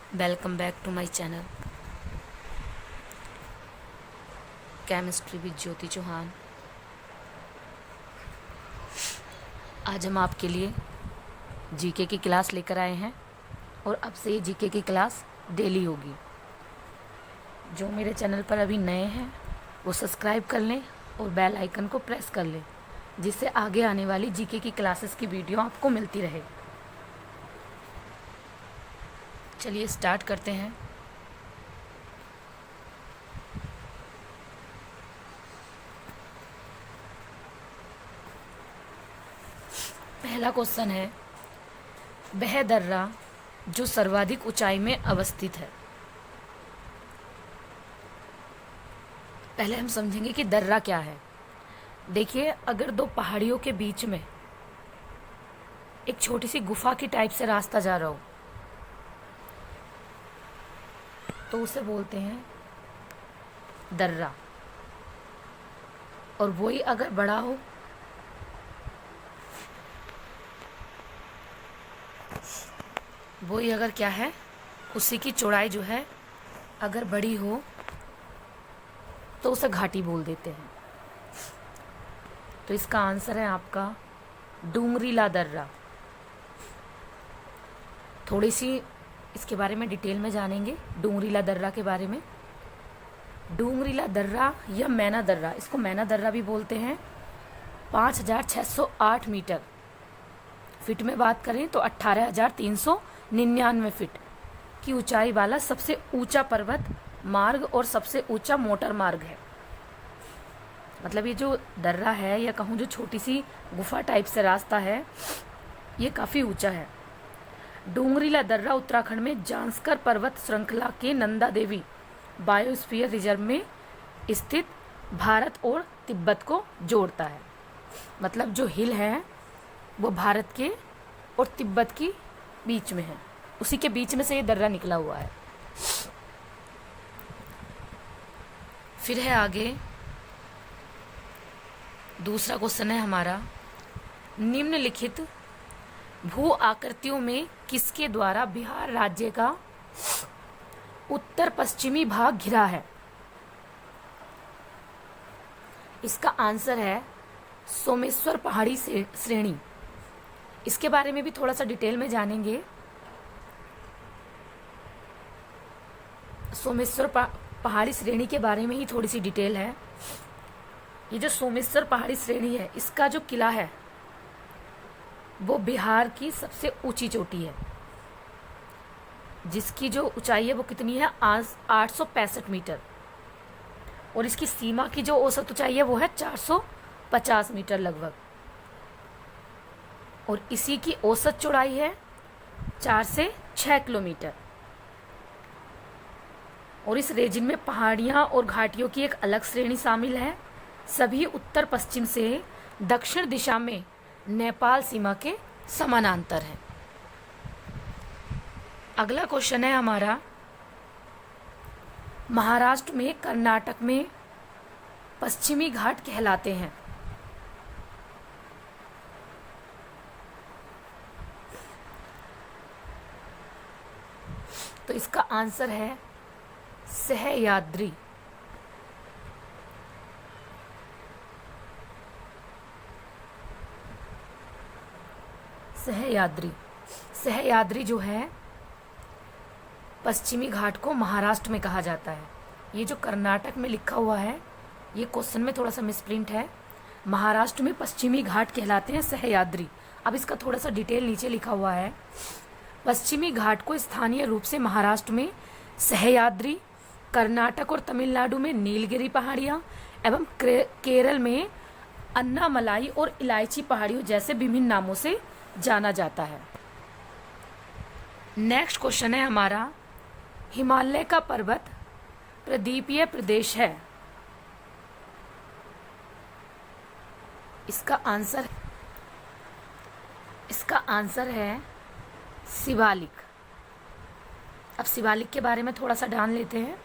Welcome back to my channel chemistry with Jyoti Chauhan. आज हम आपके लिए जीके की क्लास लेकर आए हैं और अब से ये जीके की क्लास डेली होगी। जो मेरे चैनल पर अभी नए हैं वो सब्सक्राइब कर लें और बेल आइकन को प्रेस कर लें, जिससे आगे आने वाली जीके की क्लासेस की वीडियो आपको मिलती रहे। चलिए स्टार्ट करते हैं। पहला क्वेश्चन है, वह दर्रा जो सर्वाधिक ऊंचाई में अवस्थित है। पहले हम समझेंगे कि दर्रा क्या है। देखिए, अगर दो पहाड़ियों के बीच में एक छोटी सी गुफा की टाइप से रास्ता जा रहा हो तो उसे बोलते हैं दर्रा, और वही अगर बड़ा हो वही अगर क्या है, उसी की चौड़ाई जो है अगर बड़ी हो तो उसे घाटी बोल देते हैं। तो इसका आंसर है आपका डूंगरीला दर्रा। थोड़ी सी इसके बारे में डिटेल में जानेंगे, डूंगरीला दर्रा के बारे में। डूंगरीला दर्रा या मैना दर्रा, इसको मैना दर्रा भी बोलते हैं, 5608 मीटर। फिट में बात करें तो 18,399 फीट की ऊंचाई वाला सबसे ऊंचा पर्वत मार्ग और सबसे ऊंचा मोटर मार्ग है। मतलब ये जो दर्रा है, या कहूँ जो छोटी सी गुफा टाइप से रास्ता है, ये काफ़ी ऊंचा है। डूंगरीला दर्रा उत्तराखंड में जांस्कर पर्वत श्रृंखला के नंदा देवी बायोस्फीयर रिजर्व में स्थित भारत और तिब्बत को जोड़ता है। मतलब जो हिल है वो भारत के और तिब्बत की बीच में है, उसी के बीच में से ये दर्रा निकला हुआ है। फिर है आगे दूसरा क्वेश्चन है हमारा, निम्नलिखित भू आकृतियों में किसके द्वारा बिहार राज्य का उत्तर पश्चिमी भाग घिरा है। इसका आंसर है सोमेश्वर पहाड़ी श्रेणी। इसके बारे में भी थोड़ा सा डिटेल में जानेंगे। सोमेश्वर पहाड़ी श्रेणी के बारे में ही थोड़ी सी डिटेल है। ये जो सोमेश्वर पहाड़ी श्रेणी है, इसका जो किला है वो बिहार की सबसे ऊंची चोटी है, जिसकी जो ऊंचाई है वो कितनी है, 865 मीटर। और इसकी सीमा की जो औसत ऊंचाई है वो है 450 मीटर लगभग। और इसी की औसत चौड़ाई है 4 से 6 किलोमीटर। और इस रेजिन में पहाड़ियां और घाटियों की एक अलग श्रेणी शामिल है। सभी उत्तर पश्चिम से दक्षिण दिशा में नेपाल सीमा के समानांतर है। अगला क्वेश्चन है हमारा, महाराष्ट्र में कर्नाटक में पश्चिमी घाट कहलाते हैं। तो इसका आंसर है सह्याद्री। सह्याद्री जो है पश्चिमी घाट को महाराष्ट्र में कहा जाता है। ये जो कर्नाटक में लिखा हुआ है, ये क्वेश्चन में थोड़ा सा मिसप्रिंट है। महाराष्ट्र में पश्चिमी घाट कहलाते हैं सह्याद्री। अब इसका थोड़ा सा डिटेल नीचे लिखा हुआ है। पश्चिमी घाट को स्थानीय रूप से महाराष्ट्र में सह्याद्री, कर्नाटक और तमिलनाडु में नीलगिरी पहाड़ियाँ एवं केरल में अन्नामलाई और इलायची पहाड़ियों जैसे विभिन्न नामों से जाना जाता है। नेक्स्ट क्वेश्चन है हमारा, हिमालय का पर्वत प्रदीपीय प्रदेश है। इसका आंसर है शिवालिक। अब शिवालिक के बारे में थोड़ा सा जान लेते हैं।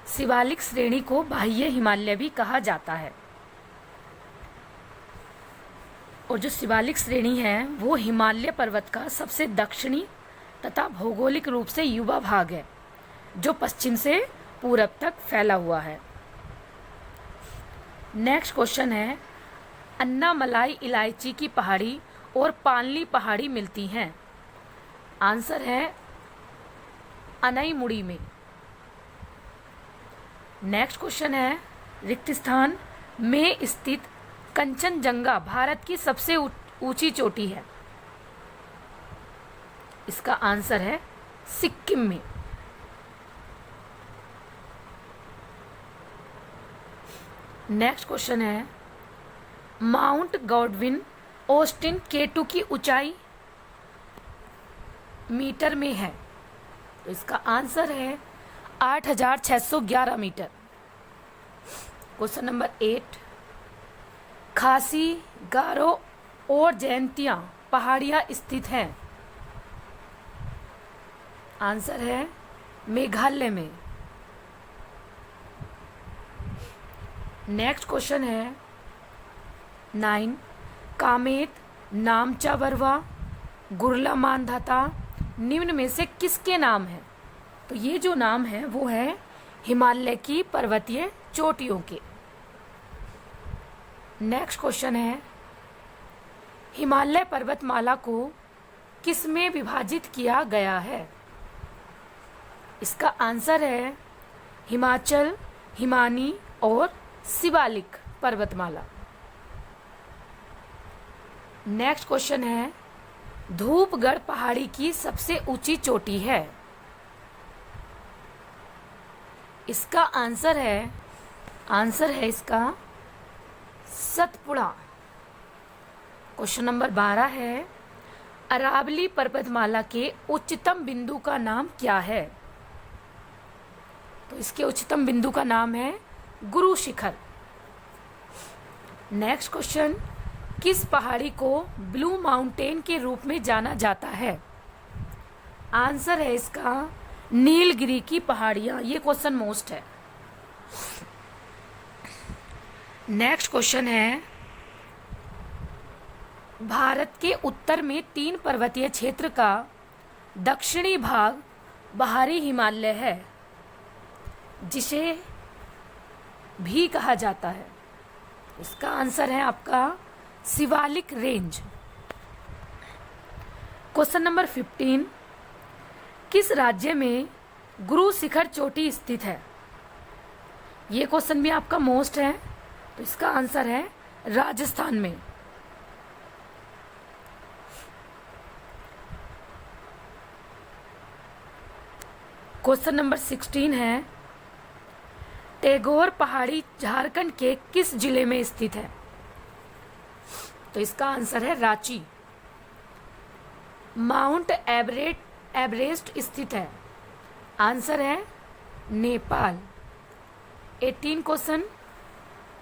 शिवालिक श्रेणी को बाह्य हिमालय भी कहा जाता है। और जो शिवालिक श्रेणी है वो हिमालय पर्वत का सबसे दक्षिणी तथा भौगोलिक रूप से युवा भाग है जो पश्चिम से पूरब तक फैला हुआ है। नेक्स्ट क्वेश्चन है, अन्नामलाई इलायची की पहाड़ी और पानली पहाड़ी मिलती हैं। आंसर है अनाईमुड़ी में। नेक्स्ट क्वेश्चन है, रिक्त स्थान में स्थित कंचनजंगा भारत की सबसे ऊंची चोटी है। इसका आंसर है सिक्किम में। नेक्स्ट क्वेश्चन है, माउंट गॉडविन ऑस्टिन K2 की ऊंचाई मीटर में है। तो इसका आंसर है 8,611 मीटर। क्वेश्चन नंबर 8, खासी, गारो और जयंतिया पहाड़ियां स्थित हैं। आंसर है मेघालय में। नेक्स्ट क्वेश्चन है 9, कामेत, नामचा बरवा, गुरला मानधाता निम्न में से किसके नाम है। तो ये जो नाम है वो है हिमालय की पर्वतीय चोटियों के। नेक्स्ट क्वेश्चन है, हिमालय पर्वतमाला को किस में विभाजित किया गया है। इसका आंसर है हिमाचल, हिमानी और शिवालिक पर्वतमाला। नेक्स्ट क्वेश्चन है, धूपगढ़ पहाड़ी की सबसे ऊंची चोटी है। इसका आंसर है इसका सतपुड़ा। क्वेश्चन नंबर 12 है, अरावली पर्वतमाला के उच्चतम बिंदु का नाम क्या है। तो इसके उच्चतम बिंदु का नाम है गुरु शिखर। नेक्स्ट क्वेश्चन, किस पहाड़ी को ब्लू माउंटेन के रूप में जाना जाता है। आंसर है इसका नीलगिरी की पहाड़ियां। ये क्वेश्चन मोस्ट है। नेक्स्ट क्वेश्चन है, भारत के उत्तर में 3 पर्वतीय क्षेत्र का दक्षिणी भाग बाहरी हिमालय है जिसे भी कहा जाता है। इसका आंसर है आपका शिवालिक रेंज। क्वेश्चन नंबर 15, किस राज्य में गुरु शिखर चोटी स्थित है। ये क्वेश्चन भी आपका मोस्ट है। तो इसका आंसर है राजस्थान में। क्वेश्चन नंबर 16 है, टैगोर पहाड़ी झारखंड के किस जिले में स्थित है। तो इसका आंसर है रांची। माउंट एवरेस्ट स्थित है। आंसर है नेपाल। 18 क्वेश्चन,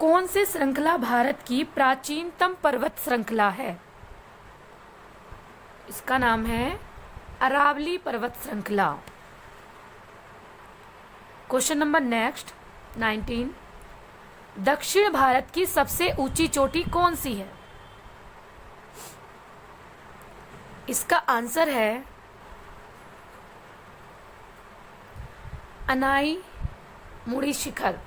कौन से श्रृंखला भारत की प्राचीनतम पर्वत श्रृंखला है। इसका नाम है अरावली पर्वत श्रृंखला। क्वेश्चन नंबर नेक्स्ट 19, दक्षिण भारत की सबसे ऊंची चोटी कौन सी है। इसका आंसर है अनाईमुड़ी शिखर।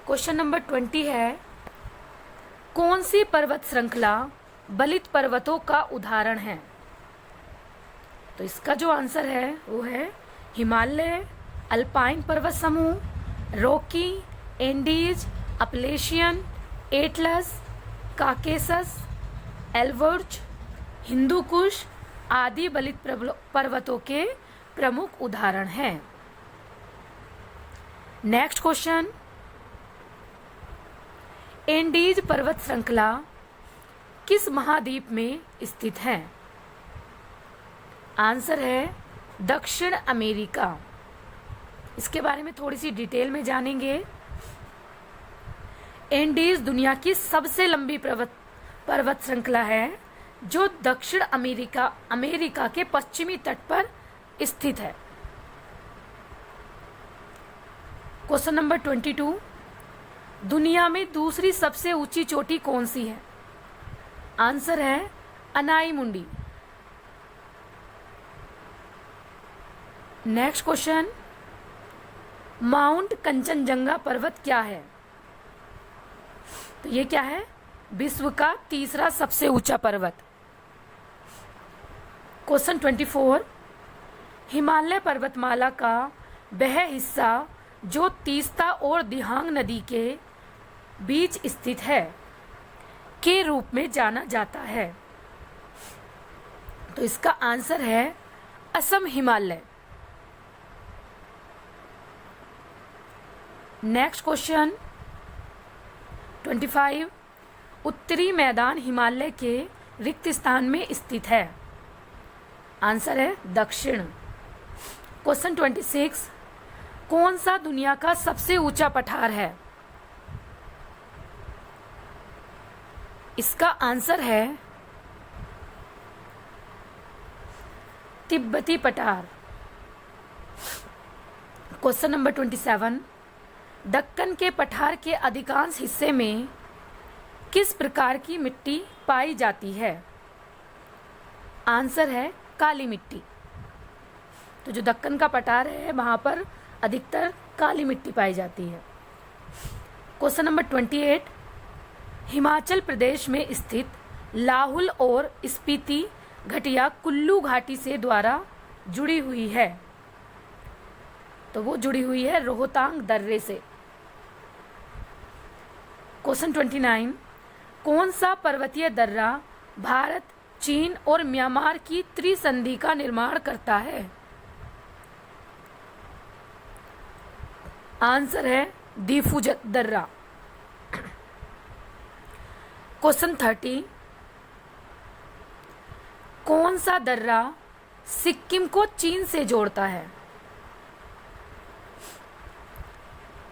क्वेश्चन नंबर 20 है, कौन सी पर्वत श्रृंखला बलित पर्वतों का उदाहरण है। तो इसका जो आंसर है वो है हिमालय, अल्पाइन पर्वत समूह, Rocky, Andes, Appalachian, Atlas, Caucasus, Elbert, Hindu Kush आदि बलित पर्वतों के प्रमुख उदाहरण हैं। नेक्स्ट क्वेश्चन, एंडीज पर्वत श्रृंखला किस महाद्वीप में स्थित है। आंसर है दक्षिण अमेरिका। इसके बारे में थोड़ी सी डिटेल में जानेंगे। एंडीज दुनिया की सबसे लंबी पर्वत श्रृंखला है जो दक्षिण अमेरिका के पश्चिमी तट पर स्थित है। क्वेश्चन नंबर 22, दुनिया में दूसरी सबसे ऊंची चोटी कौन सी है। आंसर है अनाईमुंडी। नेक्स्ट क्वेश्चन, माउंट कंचनजंगा पर्वत क्या है? तो ये क्या है? विश्व का तीसरा सबसे ऊंचा पर्वत। क्वेश्चन 24, हिमालय पर्वतमाला का वह हिस्सा जो तीस्ता और दिहांग नदी के बीच स्थित है के रूप में जाना जाता है? तो इसका आंसर है असम हिमालय। नेक्स्ट क्वेश्चन 25, उत्तरी मैदान हिमालय के रिक्त स्थान में स्थित है। आंसर है दक्षिण। क्वेश्चन 26, कौन सा दुनिया का सबसे ऊंचा पठार है? इसका आंसर है तिब्बती पठार। क्वेश्चन नंबर 27, दक्कन के पठार के अधिकांश हिस्से में किस प्रकार की मिट्टी पाई जाती है? आंसर है काली मिट्टी। तो जो दक्कन का पठार है वहां पर अधिकतर काली मिट्टी पाई जाती है। क्वेश्चन नंबर 28, हिमाचल प्रदेश में स्थित लाहुल और स्पीति घाटियां कुल्लू घाटी से द्वारा जुड़ी हुई है। तो वो जुड़ी हुई है रोहतांग दर्रे से। क्वेश्चन 29, कौन सा पर्वतीय दर्रा भारत, चीन और म्यांमार की त्रिसंधि का निर्माण करता है? आंसर है दीफू दर्रा। क्वेश्चन 30, कौन सा दर्रा सिक्किम को चीन से जोड़ता है?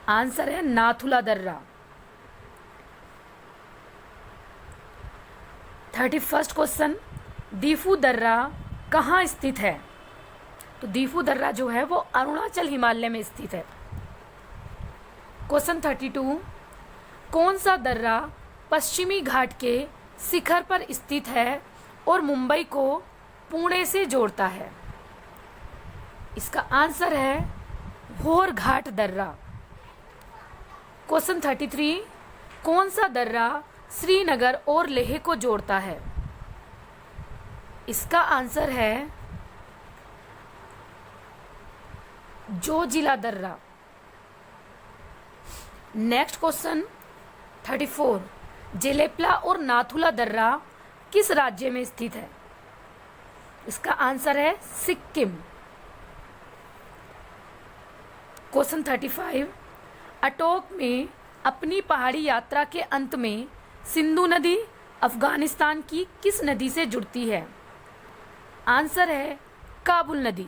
आंसर है नाथुला दर्रा। 31 क्वेश्चन, दीफू दर्रा कहाँ स्थित है? तो दीफू दर्रा जो है वो अरुणाचल हिमालय में स्थित है। क्वेश्चन 32, कौन सा दर्रा पश्चिमी घाट के शिखर पर स्थित है और मुंबई को पुणे से जोड़ता है? इसका आंसर है भोर घाट दर्रा। क्वेश्चन 33, कौन सा दर्रा श्रीनगर और लेह को जोड़ता है? इसका आंसर है जोजिला दर्रा। नेक्स्ट क्वेश्चन 34, जेलेपला और नाथुला दर्रा किस राज्य में स्थित है? इसका आंसर है सिक्किम। क्वेश्चन 35, अटोक में अपनी पहाड़ी यात्रा के अंत में सिंधु नदी अफगानिस्तान की किस नदी से जुड़ती है? आंसर है काबुल नदी।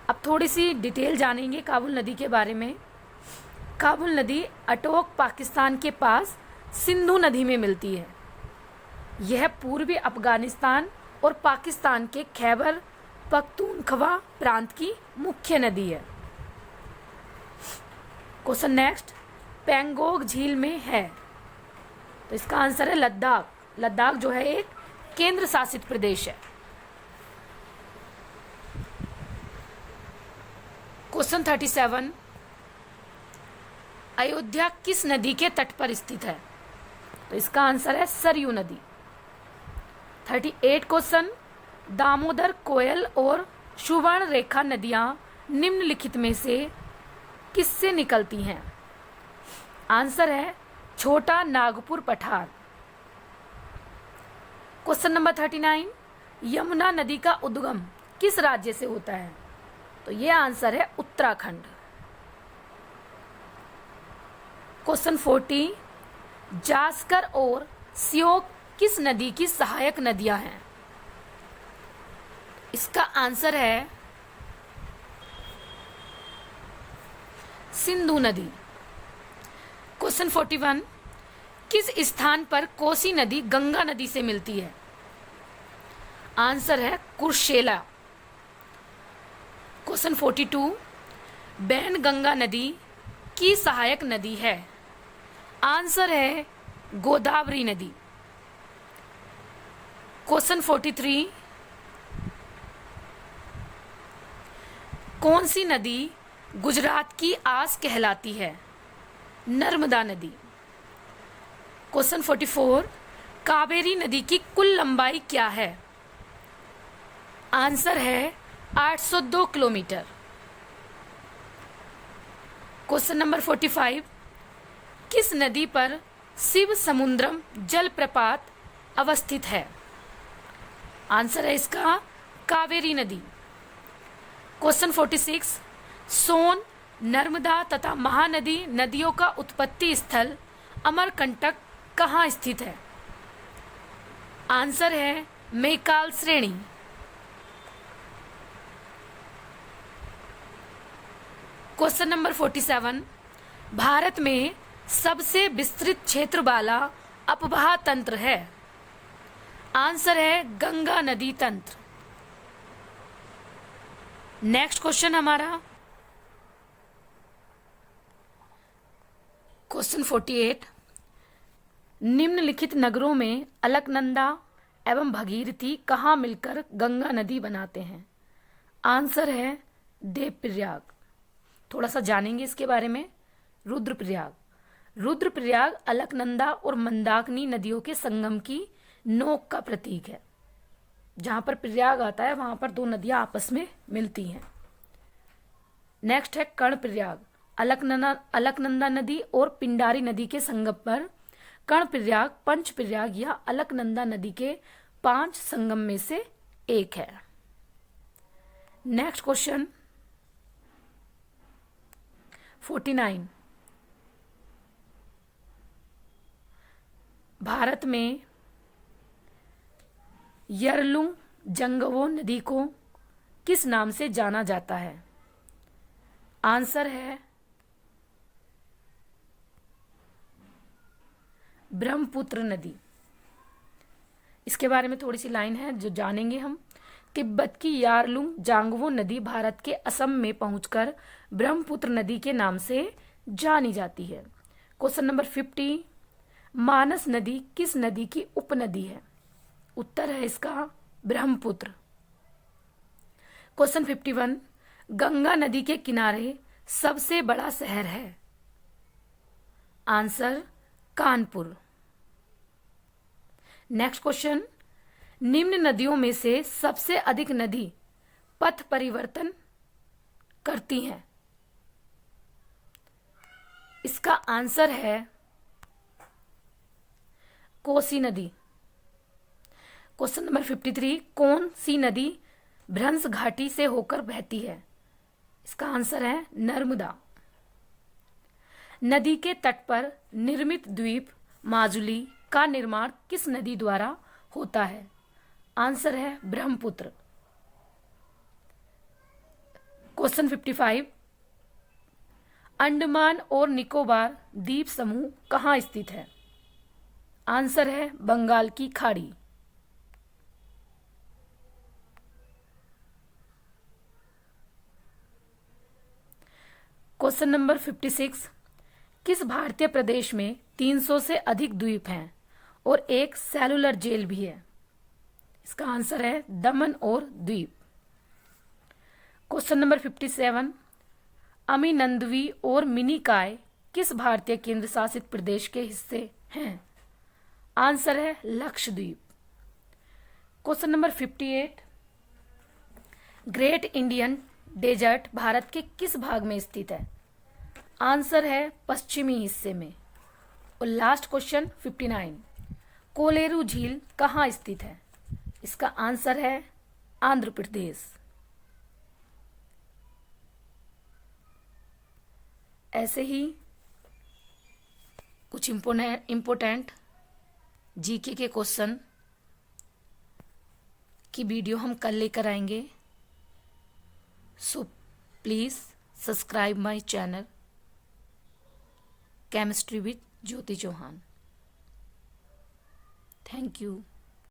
अब थोड़ी सी डिटेल जानेंगे काबुल नदी के बारे में। काबुल नदी अटोक पाकिस्तान के पास सिंधु नदी में मिलती है। यह पूर्वी अफगानिस्तान और पाकिस्तान के खैबर पख्तूनख्वा प्रांत की मुख्य नदी है। क्वेश्चन नेक्स्ट, पेंगोंग झील में है। तो इसका आंसर है लद्दाख। लद्दाख जो है एक केंद्र शासित प्रदेश है। क्वेश्चन 37, अयोध्या किस नदी के तट पर स्थित है? तो इसका आंसर है सरयू नदी। 38 क्वेश्चन, दामोदर, कोयल और सुवर्ण रेखा नदियां निम्नलिखित में से किससे निकलती हैं? आंसर है छोटा नागपुर पठार। क्वेश्चन नंबर 39, यमुना नदी का उद्गम किस राज्य से होता है? तो यह आंसर है उत्तराखंड। क्वेश्चन 40, जास्कर और श्योक किस नदी की सहायक नदियां हैं? इसका आंसर है सिंधु नदी। क्वेश्चन 41, किस स्थान पर कोसी नदी गंगा नदी से मिलती है? आंसर है कुर्शेला। क्वेश्चन 42, बैन गंगा नदी की सहायक नदी है? आंसर है गोदावरी नदी। क्वेश्चन 43, कौन सी नदी गुजरात की आस कहलाती है? नर्मदा नदी। क्वेश्चन 44, कावेरी नदी की कुल लंबाई क्या है? आंसर है 802 किलोमीटर। क्वेश्चन नंबर 45, किस नदी पर शिव समुद्रम जलप्रपात अवस्थित है? आंसर है इसका कावेरी नदी। क्वेश्चन 46, सोन, नर्मदा तथा महानदी नदियों का उत्पत्ति स्थल अमरकंटक कहाँ स्थित है? आंसर है मैकाल श्रेणी। क्वेश्चन नंबर 47, भारत में सबसे विस्तृत क्षेत्र वाला अपवाह तंत्र है? आंसर है गंगा नदी तंत्र। नेक्स्ट क्वेश्चन हमारा क्वेश्चन 48, निम्नलिखित नगरों में अलकनंदा एवं भगीरथी कहाँ मिलकर गंगा नदी बनाते हैं? आंसर है देवप्रयाग। थोड़ा सा जानेंगे इसके बारे में। रुद्रप्रयाग अलकनंदा और मंदाकिनी नदियों के संगम की नोक का प्रतीक है। जहां पर प्रयाग आता है वहां पर दो नदियां आपस में मिलती हैं। नेक्स्ट है कर्णप्रयाग, अलकनंदा नदी और पिंडारी नदी के संगम पर कर्णप्रयाग पंचप्रयाग या अलकनंदा नदी के 5 संगम में से एक है। नेक्स्ट क्वेश्चन 49, भारत में यरलुंग जंगवो नदी को किस नाम से जाना जाता है? आंसर है ब्रह्मपुत्र नदी। इसके बारे में थोड़ी सी लाइन है जो जानेंगे हम। तिब्बत की यारलुंग जांगवो नदी भारत के असम में पहुंचकर ब्रह्मपुत्र नदी के नाम से जानी जाती है। क्वेश्चन नंबर 50, मानस नदी किस नदी की उपनदी है? उत्तर है इसका ब्रह्मपुत्र। क्वेश्चन 51, गंगा नदी के किनारे सबसे बड़ा शहर है? आंसर कानपुर। नेक्स्ट क्वेश्चन, निम्न नदियों में से सबसे अधिक नदी पथ परिवर्तन करती हैं? इसका आंसर है कोसी नदी। क्वेश्चन नंबर 53, कौन सी नदी भ्रंश घाटी से होकर बहती है? इसका आंसर है नर्मदा। नदी के तट पर निर्मित द्वीप माजुली का निर्माण किस नदी द्वारा होता है? आंसर है ब्रह्मपुत्र। क्वेश्चन 55, अंडमान और निकोबार द्वीप समूह कहाँ स्थित है? आंसर है बंगाल की खाड़ी। क्वेश्चन नंबर 56, किस भारतीय प्रदेश में 300 से अधिक द्वीप हैं और एक सेलुलर जेल भी है? इसका आंसर है दमन और द्वीप। क्वेश्चन नंबर 57, अमीनंदवी और मिनिकाय किस भारतीय केंद्र शासित प्रदेश के हिस्से हैं? आंसर है Lakshadweep. Question number 58, great Indian desert Bharat के किस भाग में स्थित है? आंसर है पश्चिमी हिस्से में। और लास्ट क्वेश्चन 59, कोलेरू झील कहाँ स्थित है? इसका आंसर है आंध्र प्रदेश। ऐसे ही कुछ इंपोर्टेंट जीके के क्वेश्चन की वीडियो हम कल लेकर आएंगे। So please subscribe my channel chemistry with Jyoti Chauhan. Thank you.